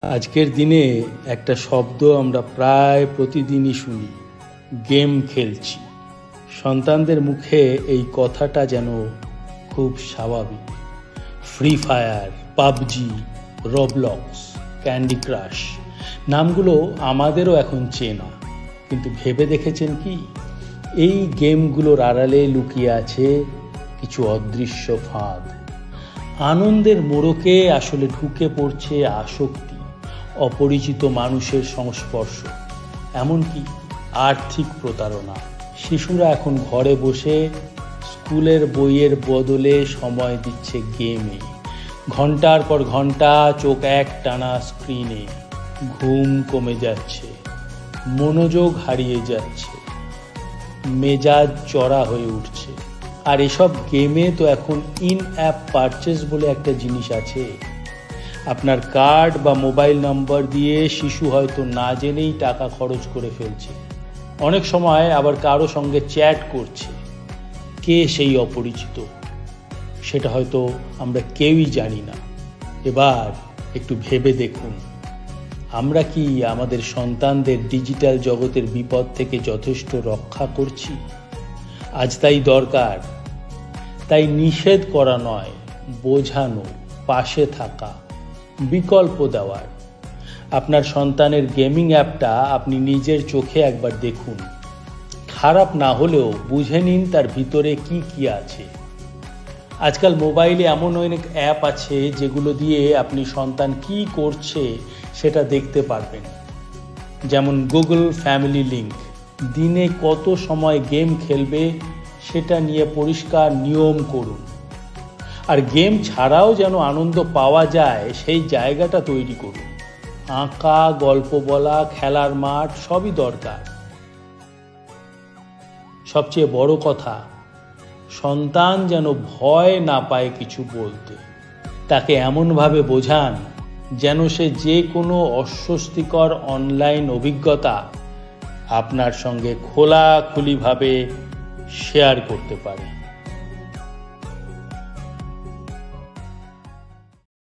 আজকের দিনে একটা শব্দ আমরা প্রায় প্রতিদিনই শুনি, গেম খেলছি। সন্তানদের মুখে এই কথাটা যেন খুব স্বাভাবিক। Free fire, PUBG, Roblox, candy crush নামগুলো আমাদেরও এখন চেনা, কিন্তু ভেবে দেখেছেন কি এই গেমগুলোর আড়ালে লুকিয়ে আছে কিছু অদৃশ্য ফাঁদ। আনন্দের মোড়কে আসলে ঢুকে পড়ছে আসক্তি, অপরিচিত মানুষের সংস্পর্শ, এমনকি আর্থিক প্রতারণা। শিশুরা এখন ঘরে বসে স্কুলের বইয়ের বদলে সময় দিচ্ছে গেমে, ঘন্টার পর ঘন্টা চোখ একটানা স্ক্রিনে। ঘুম কমে যাচ্ছে, মনোযোগ হারিয়ে যাচ্ছে, মেজাজ চড়া হয়ে উঠছে। আর এসব গেমে তো এখন ইন অ্যাপ পারচেস বলে একটা জিনিস আছে। আপনার কার্ড বা মোবাইল নাম্বার দিয়ে শিশু হয়তো না জেনেই টাকা খরচ করে ফেলছে। অনেক সময় আবার কারো সঙ্গে চ্যাট করছে। কে সেই অপরিচিত সেটা হয়তো আমরা কেউই জানি না। এবার একটু ভেবে দেখুন, আমরা কি আমাদের সন্তানদের ডিজিটাল জগতের বিপদ থেকে যথেষ্ট রক্ষা করছি? আজ তাই দরকার, তাই নিষেধ করা নয়, বোঝানো, পাশে থাকা, বিকল্প দেওয়ার। আপনার সন্তানের গেমিং অ্যাপটা আপনি নিজের চোখে একবার দেখুন। খারাপ না হলেও বুঝে নিন তার ভিতরে কি কি আছে। আজকাল মোবাইলে এমন অনেক অ্যাপ আছে যেগুলো দিয়ে আপনি সন্তান কি করছে সেটা দেখতে পারবেন। যেমন গুগল ফ্যামিলি লিঙ্ক, দিনে কত সময় গেম খেলবে সেটা নিয়ে পরিষ্কার নিয়ম করুন। আর গেম ছাড়াও যেন আনন্দ পাওয়া যায় সেই জায়গাটা তৈরি করুন। আঁকা, গল্প বলা, খেলার মাঠ সবই দরকার। সবচেয়ে বড় কথা, সন্তান যেন ভয় না পায় কিছু বলতে। তাকে এমনভাবে বোঝান যেন সে যে কোনো অস্বস্তিকর অনলাইন অভিজ্ঞতা আপনার সঙ্গে খোলাখুলিভাবে শেয়ার করতে পারে।